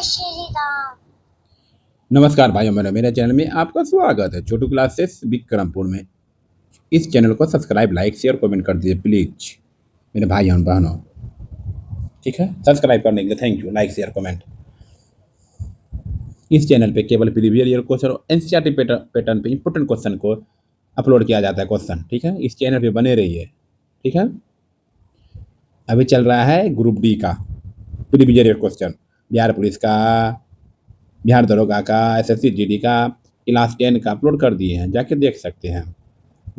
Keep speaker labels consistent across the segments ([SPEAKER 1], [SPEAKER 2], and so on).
[SPEAKER 1] श्री राम।
[SPEAKER 2] नमस्कार भाइयों बहनों, मेरे चैनल में आपका स्वागत है। छोटू क्लासेस विक्रमपुर में। इस चैनल को सब्सक्राइब, लाइक, शेयर, कमेंट कर दीजिए प्लीज मेरे भाइयों बहनों। ठीक है, सब्सक्राइब करने के लिए thank you. Like, share, comment. इस चैनल पे केवल प्रीवियस ईयर क्वेश्चन और एनसीईआरटी पैटर्न पे इंपोर्टेंट क्वेश्चन को अपलोड किया जाता है क्वेश्चन। ठीक है, इस चैनल पे बने रहिए। ठीक है, अभी चल रहा है ग्रुप डी का previous year question, Bihar police का, बिहार दरोगा का, एसएससी जीडी का, क्लास 10 का अपलोड कर दिए हैं, जाके देख सकते हैं।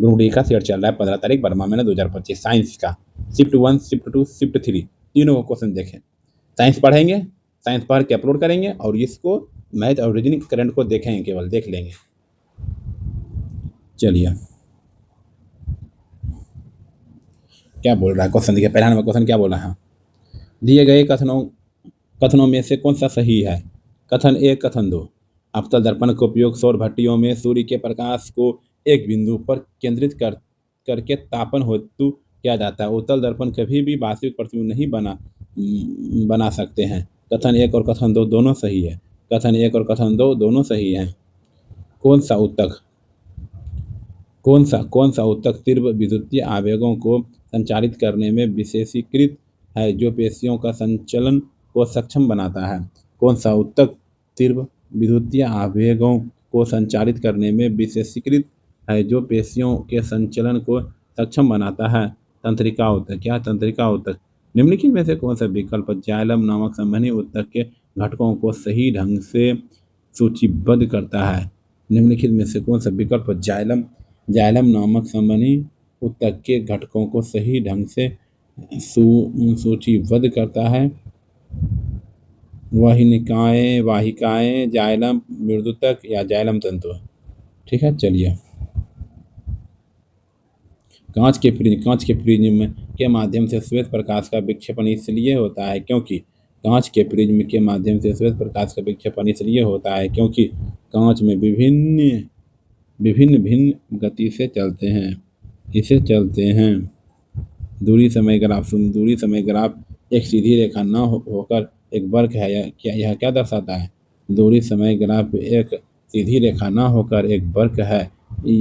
[SPEAKER 2] ग्रुप डी का शेयर चल रहा है 15 तारीख, 12वां महीना 2025। साइंस का शिफ्ट 1, शिफ्ट 2, शिफ्ट 3 तीनों को क्वेश्चन देखें। साइंस पढ़ेंगे, साइंस पढ़ के अपलोड करेंगे और इसको मैथ और रीजनिंग करंट को देखेंगे, केवल देख लेंगे। चलिए, क्या बोल रहा है क्वेश्चन देखिए। पहला नंबर क्वेश्चन क्या बोल रहा है? दिए गए कथनों में से कौन सा सही है? कथन 1, कथन 2। अवतल दर्पण का उपयोग सौर भट्टियों में सूर्य के प्रकाश को एक बिंदु पर केंद्रित करके तापन हेतु किया जाता है। उत्तल दर्पण कभी भी वास्तविक प्रतिबिंब नहीं बना सकते हैं। कथन 1 और कथन 2 दोनों सही है। कथन 1 और कथन 2 दोनों सही है। कौन सा ऊतक तीव्र विद्युतीय आवेगों को संचारित करने में विशेषीकृत है, जो पेशियों का संचलन को सक्षम बनाता है? कौन सा ऊतक तीव्र विद्युतीय आवेगों को संचारित करने में विशेषीकृत है, जो पेशियों के संचलन को सक्षम बनाता है? तंत्रिका ऊतक। क्या तंत्रिका ऊतक? निम्नलिखित में से कौन सा विकल्प जाइलम नामक संवहनी ऊतक के घटकों को सही ढंग से सूचीबद्ध करता है? निम्नलिखित में से कौन सा विकल्प जाइलम नामक संवहनी ऊतक के घटकों को सही ढंग से सूचीबद्ध करता है? वाहिकाएं, जाइलम मृदुतक या जाइलम तंतु। ठीक है, चलिए। कांच के प्रिज्म के माध्यम से श्वेत प्रकाश का विक्षेपण इसलिए होता है क्योंकि कांच के प्रिज्म के माध्यम से श्वेत प्रकाश का विक्षेपण इसलिए होता है क्योंकि कांच में विभिन्न गति से चलते हैं। दूरी समय ग्राफ एक सीधी रेखा न होकर एक वक्र है। यह क्या दर्शाता है? दूरी समय ग्राफ एक सीधी रेखा न होकर एक वक्र है।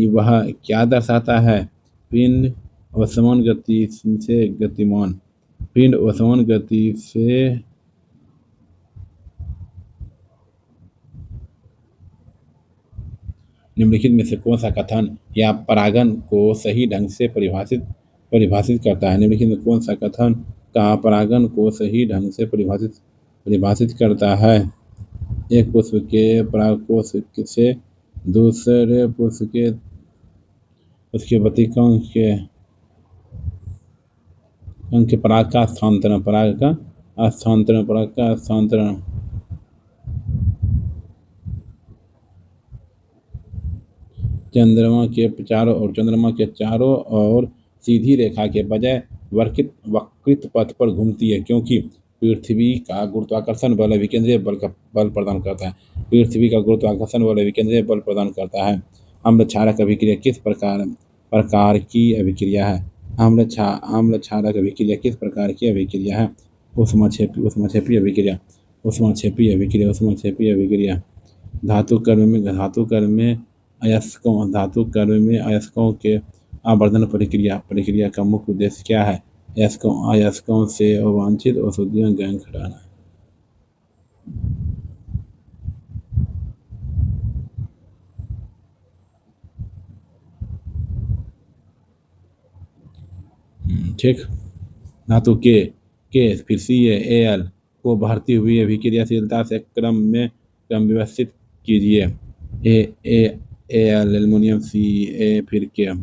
[SPEAKER 2] वह क्या दर्शाता है? पिंड असमान गति से गतिमान। पिंड असमान गति से निम्नलिखित में से कौन सा कथन या परागन को सही ढंग से परिभाषित करता है? निम्नलिखित में कौन सा कथन का परागन को सही ढंग से परिभाषित करता है? एक पुष्प के परागकोश से दूसरे पुष्प के उसके व्यतिक्रम के पराग का स्थानांतरण। चंद्रमा के चारों ओर सीधी रेखा के बजाय वक्रित पथ पर घूमती है क्योंकि पृथ्वी का गुरुत्वाकर्षण बल विकेंद्रीय बल प्रदान करता है। पृथ्वी का गुरुत्वाकर्षण बल विकेंद्रीय बल प्रदान करता है। अम्ल क्षारक अभिक्रिया किस प्रकार की अभिक्रिया है? अम्ल क्षारक अभिक्रिया किस प्रकार की अभिक्रिया है? ऊष्माक्षेपी अभिक्रिया। धातु कर्म में अयस्कों के आवर्धन प्रक्रिया का मुख्य उद्देश्य क्या है? अयस्कों से अवांछित औषधियों गैंग हटाना। ठीक। धातु के फिर CaAl को बढ़ती हुई अभिक्रियाशीलता से क्रम व्यवस्थित कीजिए। Al एल्युमिनियम Ca फिर क्या?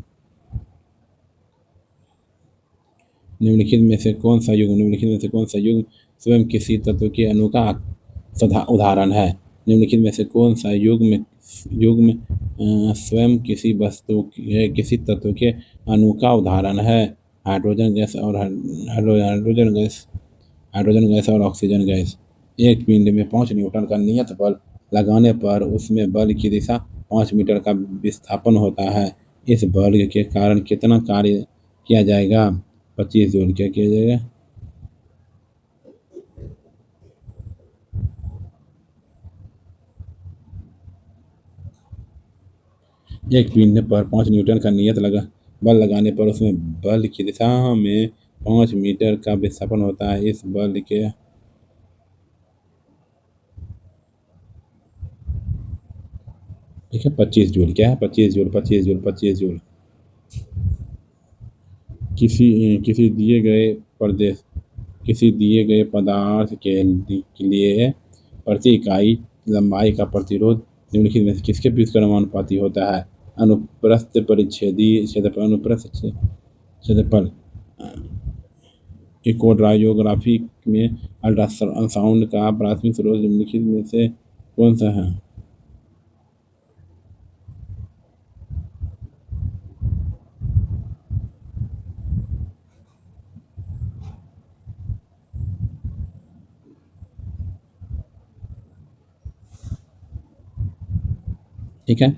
[SPEAKER 2] निम्नलिखित में से कौन सा युग्म स्वयं किसी तत्व के अणु का उदाहरण है? निम्नलिखित में से कौन सा युग्म स्वयं किसी वस्तु के किसी तत्व के अणु का उदाहरण है? हाइड्रोजन गैस और ऑक्सीजन गैस। एक पिंड में 5 न्यूटन का नियत बल लगाने पर उसमें बल की दिशा 5 मीटर का विस्थापन होता है। इस बल के कारण कितना कार्य किया जाएगा? 25 जूल। क्या किया जाएगा? एक पिंड पर 5 न्यूटन का नियत लगा बल लगाने पर उसमें बल की दिशा में 5 मीटर का विस्थापन होता है। इस बल के ठीक है 25 जूल। क्या है? 25 जूल, 25 जूल, 25 जूल। किसी किसी दिए गए प्रदेश किसी दिए गए पदार्थ के लिए प्रति इकाई लंबाई का प्रतिरोध निम्नलिखित में से किसके बीच समानुपाती होता है? अनुप्रस्थ परिच्छेदी क्षेत्रफल, अनुप्रस्थ क्षेत्रफल। इकोराडियोग्राफी में अल्ट्रासाउंड का प्राथमिक स्रोत निम्नलिखित में से कौन सा है? ठीक है।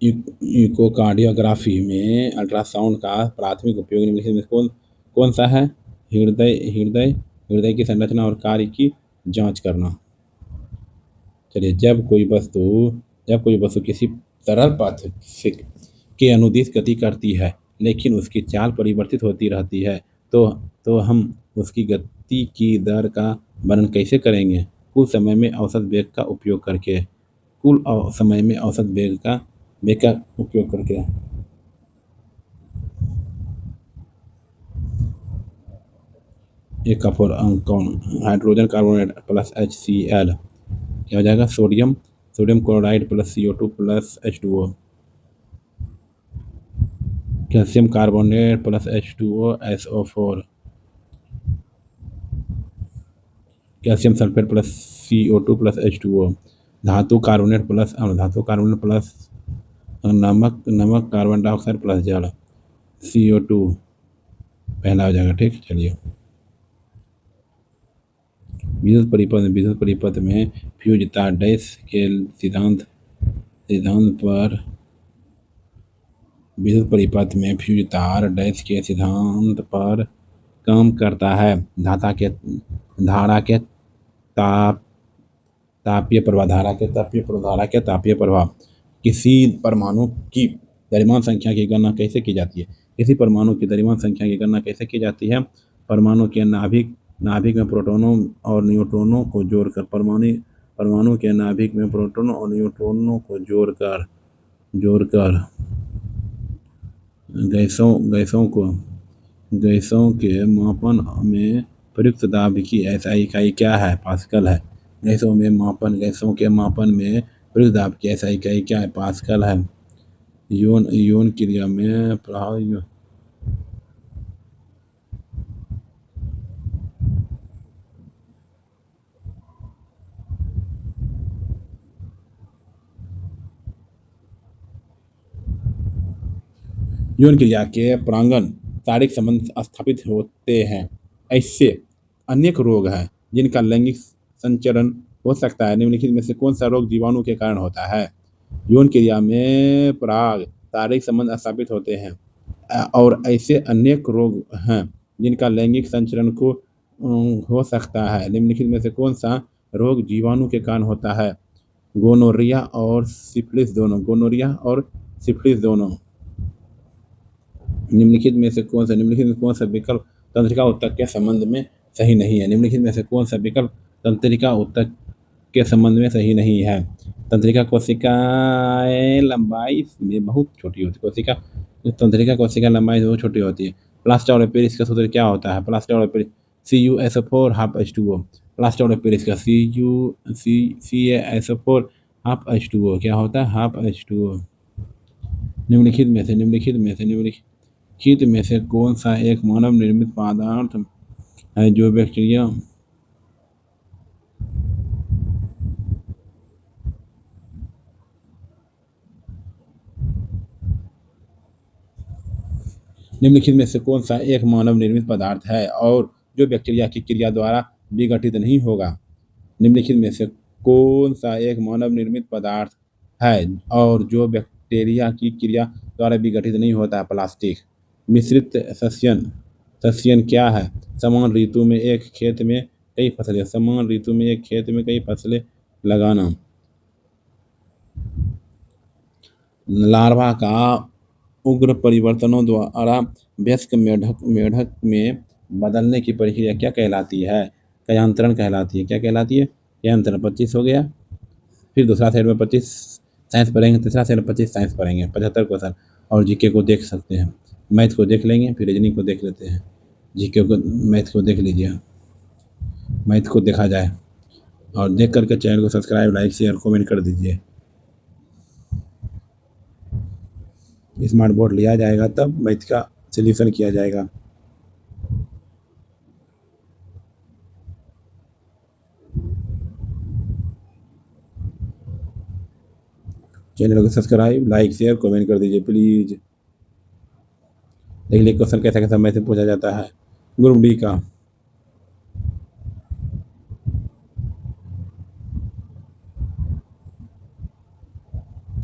[SPEAKER 2] इकोकार्डियोग्राफी में अल्ट्रासाउंड का प्राथमिक उपयोग निम्नलिखित में कौन कौन सा है? हृदय हृदय हृदय की संरचना और कार्य की जांच करना। चलिए, जब कोई वस्तु किसी तरल पथ से के अनुदिश गति करती है लेकिन उसकी चाल परिवर्तित होती रहती है, तो हम उसकी गति की दर का वर्णन कैसे करेंगे? कुल समय में औसत वेग का उपयोग करके। समय में औसत वेग का उपयोग करके। एक का फॉर कौन? हाइड्रोजन कार्बोनेट प्लस HCl क्या हो जाएगा? Sodium sodium chloride plus CO2 plus H2O। Calcium carbonate plus H2O SO4। Calcium sulphate plus CO2 plus H2O। धातु कार्बोनेट प्लस अम्ल, धातु कार्बोनेट प्लस नमक कार्बन डाइऑक्साइड प्लस जल CO2 पहला हो जाएगा। ठीक, चलिए। विद्युत परिपथ में फ्यूज तार डैश के सिद्धांत पर विद्युत परिपथ में फ्यूज तार डैश के सिद्धांत पर काम करता है। धारा के ताप तापीय प्रवाह तापीय प्रवाह। किसी परमाणु की द्रव्यमान संख्या की गणना कैसे की जाती है? किसी परमाणु की द्रव्यमान संख्या की गणना कैसे की जाती है? परमाणु के नाभिक में प्रोटॉनों और न्यूट्रॉनों को जोड़कर परमाणु के नाभिक में प्रोटॉनों और न्यूट्रॉनों को जोड़कर गैसों के मापन में प्रयुक्त दाब की SI इकाई क्या है? पास्कल है। गैसों के मापन में प्रयुक्त दाब की SI इकाई क्या है? पास्कल है। यौन क्रिया में प्रभाव यौन क्रिया के प्रांगण शारीरिक संबंध स्थापित होते हैं। ऐसे अनेक रोग हैं जिनका लैंगिक संचरण हो सकता है। निम्नलिखित में से कौन सा रोग जीवाणु के कारण होता है? यौन क्रिया में शारीरिक संबंध स्थापित होते हैं और ऐसे अनेक रोग हैं जिनका लैंगिक संचरण को हो सकता है। निम्नलिखित में से कौन सा रोग जीवाणु के कारण होता है? गोनोरिया और सिफिलिस दोनों। निम्नलिखित में से कौन सा विकल्प तंत्रिका ऊतक के संबंध में सही नहीं है? निम्नलिखित में से कौन सा विकल्प तंत्रिका ऊतक के संबंध में सही नहीं है? तंत्रिका कोशिकाएं लंबाई में बहुत छोटी होती है। तंत्रिका कोशिका लंबाई बहुत छोटी होती है। प्लास्टर और पेरिस का सूत्र क्या होता है? प्लास्टर और Paris CuSO4 half H2O। Plaster और पेरिस का CaSO4 हाफ H2O क्या होता है? Half H2O। निम्नलिखित में से कौन सा एक मानव निर्मित पदार्थ है जो बैक्टीरिया निम्नलिखित में से कौन सा एक मानव निर्मित पदार्थ है और जो बैक्टीरिया की क्रिया द्वारा विघटित नहीं होगा? निम्नलिखित में से कौन सा एक मानव निर्मित पदार्थ है और जो बैक्टीरिया की क्रिया द्वारा विघटित नहीं होता है? प्लास्टिक। मिश्रित सस्यन क्या है? समान ऋतु में एक खेत में कई फसलें लगाना। लार्वा का उग्र परिवर्तनों द्वारा वयस्क मेढक मेढक में बदलने की प्रक्रिया क्या कहलाती है? कयांतरण कहलाती है। क्या कहलाती है? कयांतरण। 25 हो गया। फिर दूसरा सेट में 25 साइंस पढ़ेंगे, तीसरा सेट में 25 साइंस पढ़ेंगे, 75 क्वेश्चन। और जीके को देख सकते हैं, मैथ को देख लेंगे, फिर रीजनिंग को देख लेते हैं। जीके को, मैथ को देख लीजिए, मैथ को देखा जाए। और देख करके चैनल को सब्सक्राइब, लाइक, शेयर, कमेंट कर दीजिए। स्मार्ट बोर्ड लिया जाएगा तब मैथ का सोल्यूशन किया जाएगा। चैनल को सब्सक्राइब, लाइक, शेयर, कमेंट कर दीजिए प्लीज। देख लीजिए क्वेश्चन कैसा कैसा मैथ से पूछा जाता है ग्रुप डी का।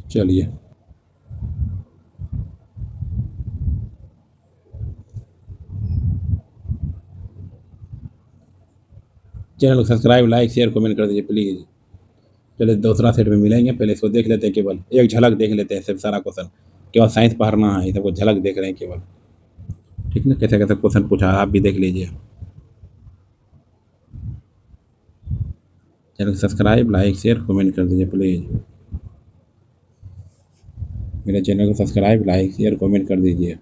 [SPEAKER 2] चलिए, चैनल को सब्सक्राइब, लाइक, शेयर, कमेंट कर दीजिए प्लीज। चलिए दूसरा सेट में मिलेंगे, पहले इसको देख लेते हैं, केवल एक झलक देख लेते हैं सिर्फ सारा क्वेश्चन। केवल साइंस पढ़ना है, ये सबको झलक देख रहे हैं केवल। ठीक ना, कैसे कैसे क्वेश्चन पूछा है आप भी देख लीजिए। चैनल को सब्सक्राइब, लाइक, शेयर, कमेंट कर दीजिए प्लीज। मेरे चैनल को सब्सक्राइब, लाइक, शेयर, कमेंट कर दीजिए।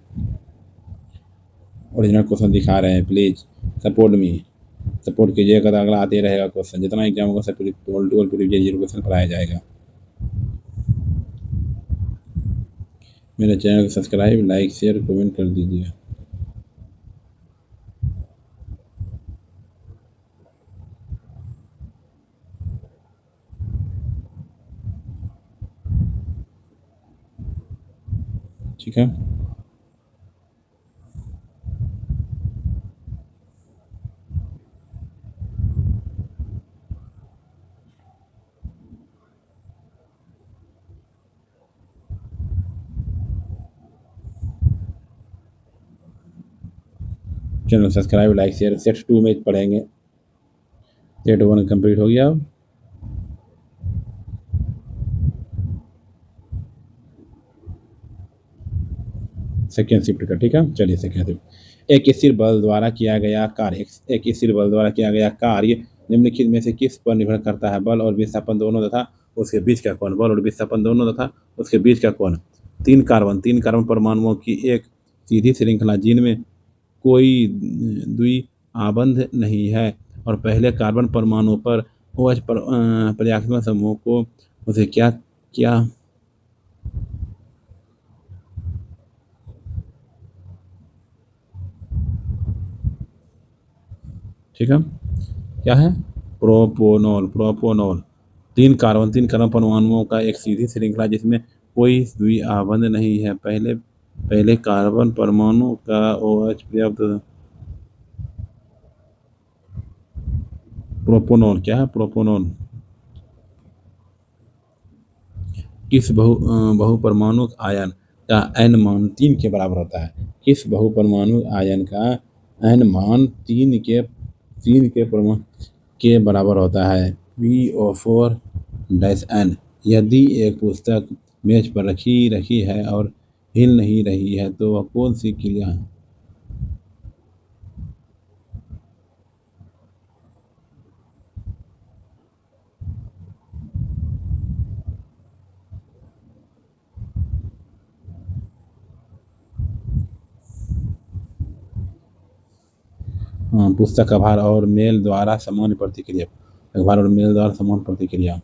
[SPEAKER 2] ओरिजिनल क्वेश्चन दिखा रहे हैं, प्लीज सपोर्ट मी। सपोर्ट कीजिएगा तो अगला आते रहेगा क्वेश्चन। जितना एग्जाम होगा सब टोल प्रीवियस क्वेश्चन पढ़ाया जाएगा। मेरे चैनल को सब्सक्राइब, लाइक, शेयर, कमेंट कर दीजिए। ठीक है। Channel subscribe, like, share. Set 2 में पढ़ेंगे। सेट 1 कंप्लीट हो गया। सेकेंड शिफ्ट का, ठीक है। चलिए सेकेंड शिफ्ट। एक स्थिर बल द्वारा किया गया कार्य, एक स्थिर बल द्वारा किया गया कार्य निम्नलिखित में से किस पर निर्भर करता है? बल और विस्थापन दोनों तथा उसके बीच का कोण। बल और विस्थापन दोनों तथा उसके बीच का कोण। तीन कार्बन परमाणुओं की एक सीधी श्रृंखला जिनमें कोई द्विआबंध नहीं है और पहले कार्बन परमाणु पर OH पर प्रत्यास्थ समूह को उसे क्या क्या ठीक है, क्या है? प्रोपोनॉल। प्रोपोनॉल। तीन कार्बन परमाणुओं का एक सीधी श्रृंखला जिसमें कोई द्विआबंध नहीं है। पहले पहले कार्बन परमाणु का OH पर्याप्त। प्रोपोनॉल क्या है? प्रोपोनॉल किस बहुपरमाणु आयन का n मान 3 के बराबर होता है? किस बहुपरमाणु आयन का n मान 3 के बराबर होता है? PO4-N। यदि एक पुस्तक मेज पर रखी रखी है और हिल नहीं रही है तो वह कौन सी क्रिया है? पुस्तक का भार और मेल द्वारा सामान्य प्रतिक्रिया। भार और मेल द्वारा सामान्य प्रतिक्रिया।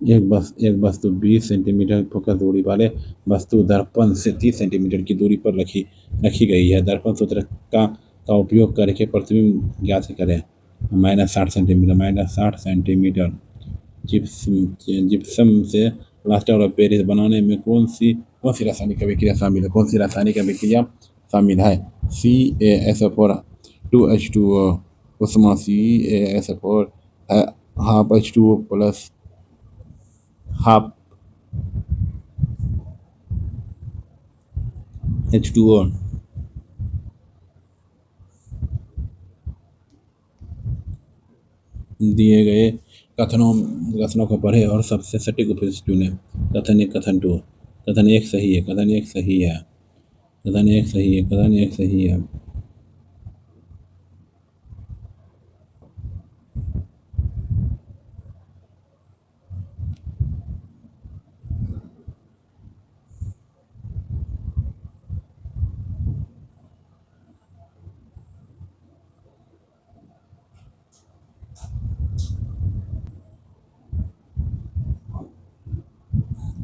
[SPEAKER 2] एक वस्तु 20 सेंटीमीटर फोकस दूरी वाले वस्तु दर्पण से 30 सेंटीमीटर की दूरी पर रखी गई है। दर्पण सूत्र का उपयोग करके प्रतिबिंब ज्ञात करें। -60 सेंटीमीटर। जिप्सम से प्लास्टर और पेरिस बनाने में कौन सी रासायनिक अभिक्रिया शामिल है? कौन सी रासायनिक अभिक्रिया शामिल है? CaSO4 2H2O। उष्मा CaSO4 half H2O plus half H2O। दिए गए कथनों कथनों को पढ़े और सबसे सटीक उपदेश चुने। कथन एक, कथन टू। कथन एक सही है, कथन एक सही है, कथन एक सही है, कथन एक सही है।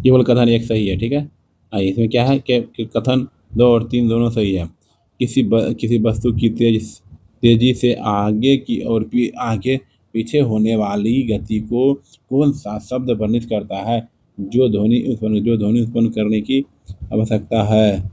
[SPEAKER 2] केवल कथन एक सही है, ठीक है। इसमें क्या है कि कथन दो और तीन दोनों सही है। किसी वस्तु की तेजी से आगे की और आगे पीछे होने वाली गति को कौन सा शब्द वर्णित करता है? जो ध्वनि उत्पन्न करने की आवश्यकता है।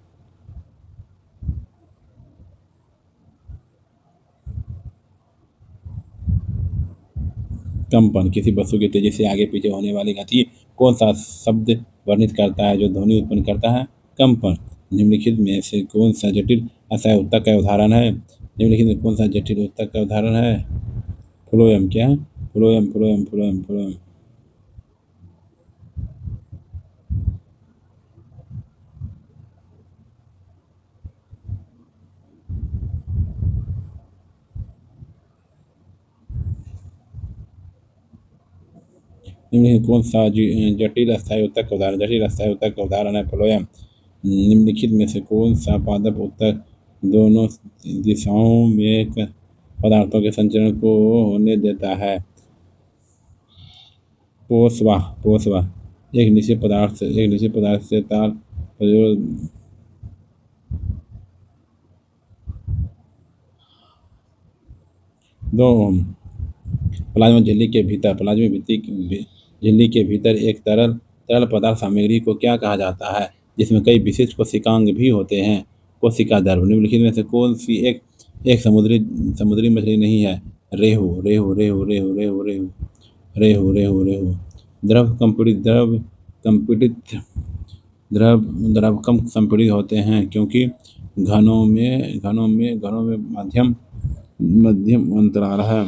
[SPEAKER 2] कंपन। किसी वस्तु की तेजी से आगे पीछे होने वाली गति कौन सा शब्द वर्णित करता है जो ध्वनि उत्पन्न करता है? कंपन। निम्नलिखित में से कौन सा जटिल अतः उत्तक का उदाहरण है? निम्नलिखित में कौन सा जटिल उत्तक का उदाहरण है? फ्लोएम। क्या? Phloem, phloem, phloem, phloem. निम्नलिखित कौन सा जटिल अस्थायी उत्तक का उदाहरण? जटिल अस्थायी उत्तक का उदाहरण है फ्लोएम। निम्नलिखित में से कौन सा पादप उत्तक दोनों दिशाओं में पदार्थों के संचरण को होने देता है? पोषवाह, पोषवाह। एक निश्चित पदार्थ से तार प्रयोग। 2 ओम। झिल्ली के भीतर एक तरल तरल पदार्थ सामग्री को क्या कहा जाता है जिसमें कई विशिष्ट कोशिकांग भी होते हैं? कोशिका द्रव। निम्नलिखित में से कौन सी एक एक समुद्री समुद्री मछली नहीं है? रेहू, रेहू, रेहू, रेहू, रेहू, रेहू, रेहू, रेहू, रेहू। कंपित द्रव द्रव कम संपीड़ित होते हैं क्योंकि घनों में मध्यम मध्यम अंतराल है।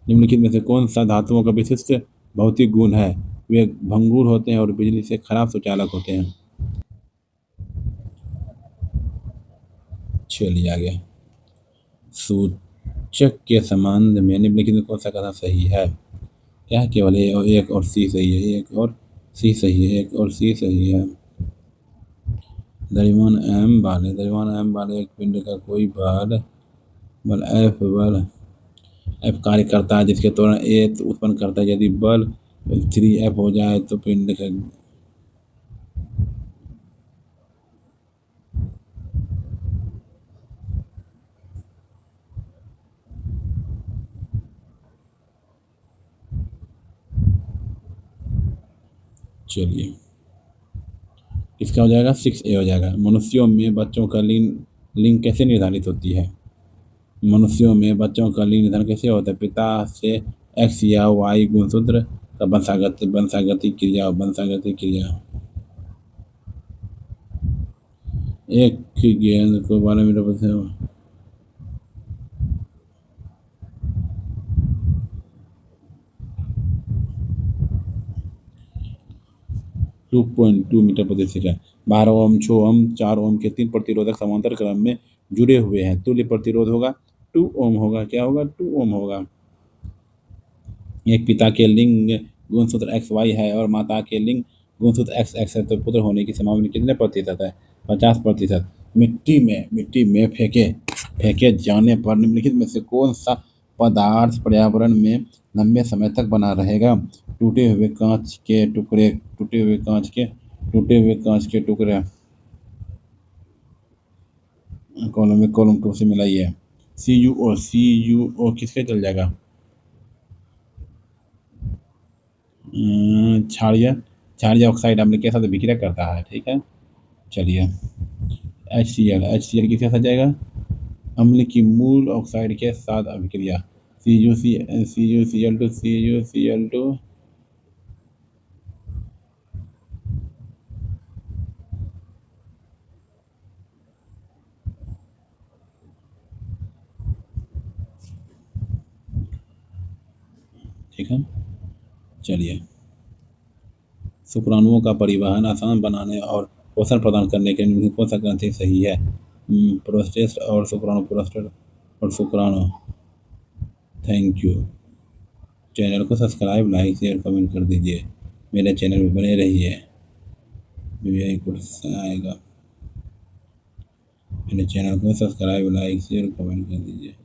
[SPEAKER 2] निम्नलिखित में से कौन सा धातुओं का विशिष्ट भौतिक गुण है? वे भंगुर होते हैं और बिजली से खराब सुचालक होते हैं। चलिए आगे। सूचक के संबंध में निम्नलिखित में कौन सा कथन सही है? क्या केवल एक और सी सही है? एक और सी सही है, एक और सी सही है। द्रव्यमान एम वाले एक पिंड का कोई बल बल एफ कार्य करता है जिसके त्वरण ए उत्पन्न करता है। यदि बल 3F हो जाए तो पिंड का। चलिए, इसका हो जाएगा 6A हो जाएगा। मनुष्यों में बच्चों का लिंग लिंग कैसे निर्धारित होती है? मनुष्यों में बच्चों का लिंग निर्धारण कैसे होता है? पिता से X या Y गुणसूत्र का वंशागति क्रिया। एक गेंद को 12 मीटर पर से 2.2 मीटर प्रति सेकंड। 12 ओम, 6 ओम, 4 ओम के 3 प्रतिरोधक समांतर क्रम में जुड़े हुए हैं। तुल्य प्रतिरोध होगा 2 ओम होगा। क्या होगा? 2 ओम होगा। एक पिता के लिंग गुणसूत्र XY है और माता के लिंग गुणसूत्र XX है तो पुत्र होने की संभावना कितने प्रतिशत है? 50%। मिट्टी में फेंके जाने पर निम्नलिखित में से कौन सा पदार्थ पर्यावरण में लंबे समय तक बना रहेगा? टूटे हुए कांच के टुकड़े। कॉलम 2 से मिलाइए। CuO किसके चल जाएगा? क्षारीय क्षारीय ऑक्साइड अम्ल के साथ विक्रिया करता है, ठीक है। चलिए, HCl किसके साथ जाएगा? अम्ल की मूल ऑक्साइड के साथ अभिक्रिया। CuCl2 ठीक है। चलिए, शुक्राणुओं का परिवहन आसान बनाने और पोषण प्रदान करने के लिए कौन सा ग्रंथि सही है? प्रोस्टेट और शुक्राणु, प्रोस्टेट और शुक्राणु। Thank you. चैनल को सब्सक्राइब, लाइक, शेयर, कमेंट कर दीजिए। मेरे चैनल में बने रहिए। यही कुछ आएगा। मेरे चैनल को सब्सक्राइब, लाइक, शेयर, कमेंट कर दीजिए।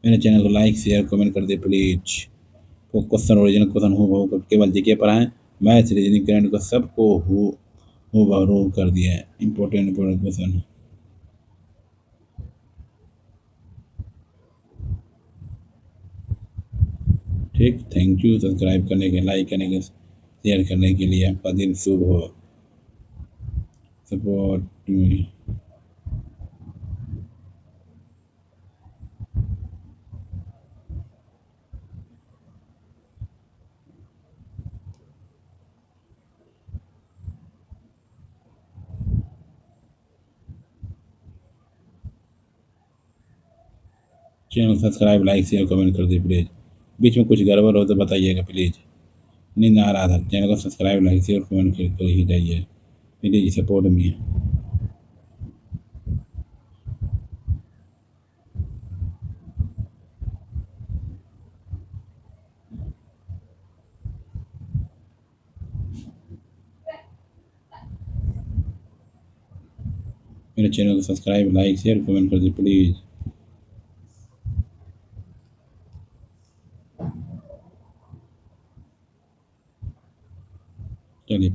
[SPEAKER 2] मेरे चैनल को लाइक, शेयर, कमेंट कर दे प्लीज। तो क्वेश्चन, ओरिजिनल क्वेश्चन हो केवल जीके पढ़ाएं। मैथ, रीजनिंग, करंट को सबको हो बहरू कर दिया है। Important important question. ठीक, थैंक यू सब्सक्राइब करने के, लाइक करने के, शेयर करने के लिए। आपका दिन शुभ हो। Support. Channel subscribe, like, share, comment कर दे प्लीज। बीच में कुछ गड़बड़ हो तो बताइएगा प्लीज। नींद आ रहा था। चैनल को सब्सक्राइब, लाइक, शेयर, कमेंट कर ही जाइए प्लीज। Support me. मेरे चैनल को सब्सक्राइब, लाइक, शेयर, कमेंट कर दे प्लीज। चलिए,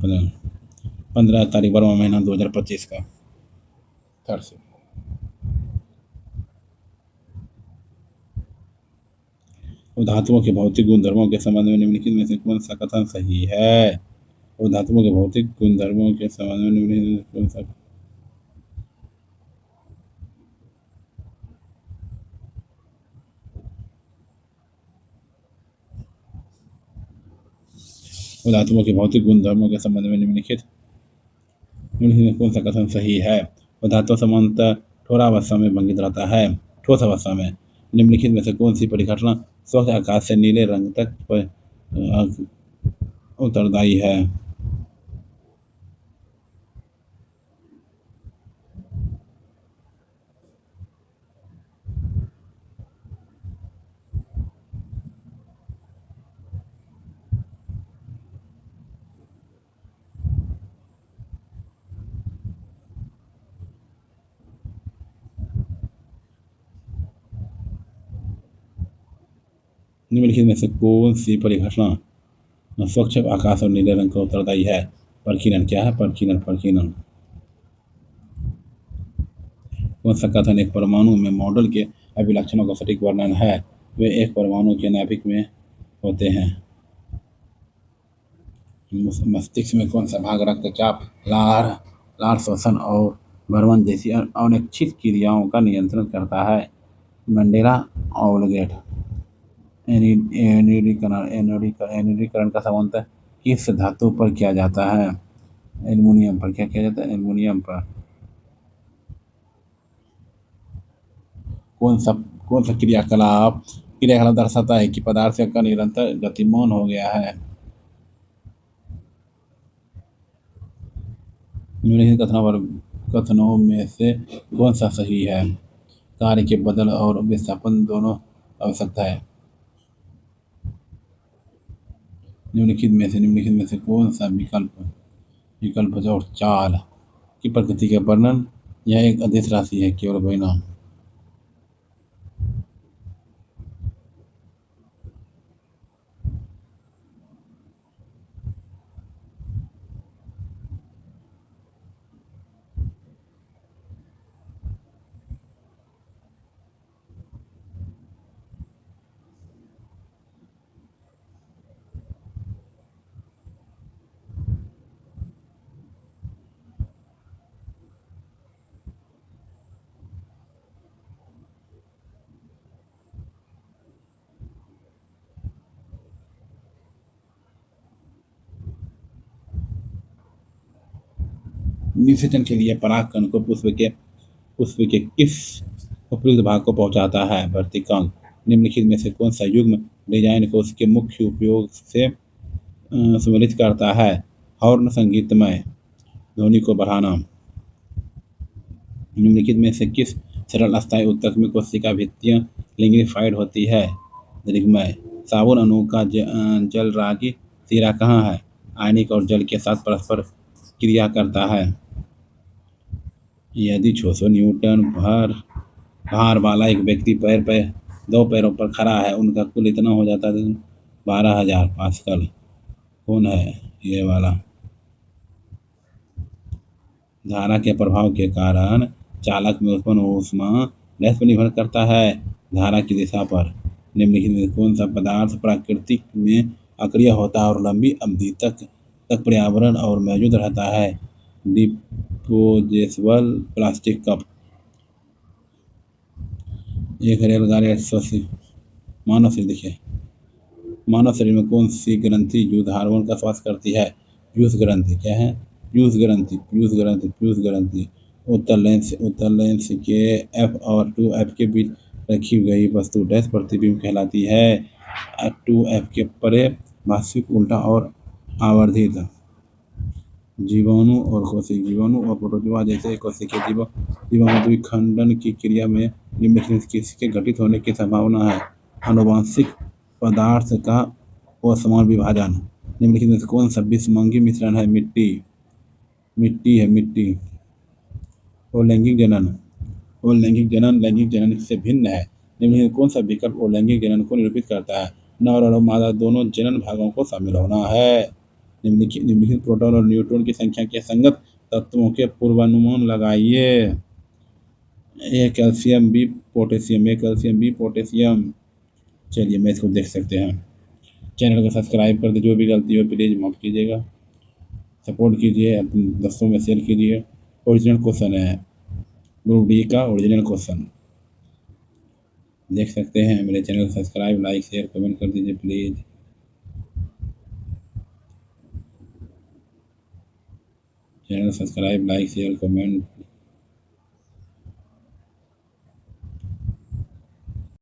[SPEAKER 2] 15 तारीख 12वां महीना 2025 का थर्ड से। और धातुओं के भौतिक गुणधर्मों के संबंध में निम्नलिखित में से कौन सा कथन सही है? और धातुओं के भौतिक गुणधर्मों के संबंध में निम्नलिखित में से कौन सा? और धातुओं के भौतिक गुणधर्मों के संबंध में निम्नलिखित में कौन सा कथन सही है? और धातु समानता ठोरावस्था में भंगित रहता है, ठोस अवस्था में। निम्नलिखित में से कौन सी परिघटना स्वच्छ आकाश से नीले रंग तक उत्तरदायी है? निम्नलिखित में से कौन सी परिघटना स्वच्छ आकाश और नीले रंग का उत्तरदायी है? परकीनन क्या है? परकीनन, परकीनन। कौन सा कथन एक परमाणु में मॉडल के अभिलक्षणों का सटीक वर्णन है? वे एक परमाणु के नाभिक में होते हैं। मस्तिष्क में कौन सा भाग रक्तचाप, लार लार शोषण और भ्रमण जैसी अनिच्छित क्रियाओं का नियंत्रण करता है? मंडेला ओवलगेट। एनिडीकरण का संबंध किस धातु पर किया जाता है? एल्युमिनियम पर। क्या किया जाता है? एल्युमिनियम पर। कौन सा कौन सा क्रियाकलाप दर्शाता है कि पदार्थ का निरंतर गतिमान हो गया है? निम्नलिखित कथनों में से कौन सा सही है? कार्य के बदल और विस्थापन दोनों आवश्यकता है। निम्नलिखित में से कौन सा विकल्प और चाल की प्रकृति का वर्णन? यह एक अदिश राशि है, केवल परिणाम। निषेचन के लिए परागकण को पुष्प के किस उपयुक्त भाग को पहुंचाता है? वर्तिकांग। निम्नलिखित में से कौन सा युग्म डिजाइन को उसके मुख्य उपयोग से सम्मिलित करता है? हॉर्न संगीतमय ध्वनि को बढ़ाना। निम्नलिखित में से किस सरल अस्थायी ऊतक में कोशिका भित्तियां लिग्निफाइड होती है? दृग्मय। साबुन अणु का जलराशि सिरा कहाँ है? आयनिक और जल के साथ परस्पर क्रिया करता है। यदि 600 न्यूटन भार वाला एक व्यक्ति दो पैरों पर खड़ा है, उनका कुल इतना हो जाता है 12,000 पास्कल। कौन है ये वाला? धारा के प्रभाव के कारण चालक में उत्पन्न ऊष्मा गैस पर निर्भर करता है, धारा की दिशा पर। निम्नलिखित में कौन सा पदार्थ प्रकृति में अक्रिय होता है और लंबी अवधि तक पर्यावरण और मौजूद रहता है? Disposable plastic cup. एक रेलगाड़ी मानव शरीर में कौन सी ग्रंथि युद्ध हार्मोन का श्वास करती है? पीयूष ग्रंथि। क्या है? पीयूष ग्रंथि। उत्तल लेंस के एफ और 2F के बीच रखी गई वस्तु डैश प्रतिबिंब कहलाती है? 2F के परे वास्तविक उल्टा और आवर्धित। जीवाणु और प्रोटोजोआ जैसे कोशिकीय जीवों में द्विखंडन की क्रिया में निम्नलिखित किसके घटित होने की संभावना है? आनुवंशिक पदार्थ का असमान विभाजन। निम्नलिखित में से कौन सा विषमंगी मिश्रण है? मिट्टी। और लैंगिक जनन लैंगिक जनन से भिन्न है। निम्नलिखित में कौन सा विकल्प और लैंगिक जनन को निरूपित करता है? नर और मादा दोनों जनन भागों को शामिल होना है। निम्नलिखित प्रोटॉन और न्यूट्रॉन की संख्या के संगत तत्वों के पूर्वानुमान लगाइए। A calcium, B potassium. चलिए मैं इसको देख सकते हैं। चैनल को सब्सक्राइब कर दे, जो भी गलती हो प्लीज़ माफ़ कीजिएगा। सपोर्ट कीजिए, अपने दोस्तों में शेयर कीजिए। ओरिजिनल क्वेश्चन है, ग्रुप डी का ओरिजिनल क्वेश्चन देख सकते हैं। मेरे चैनल को सब्सक्राइब, लाइक, शेयर, कमेंट कर दीजिए please. Channel subscribe, like, share, comment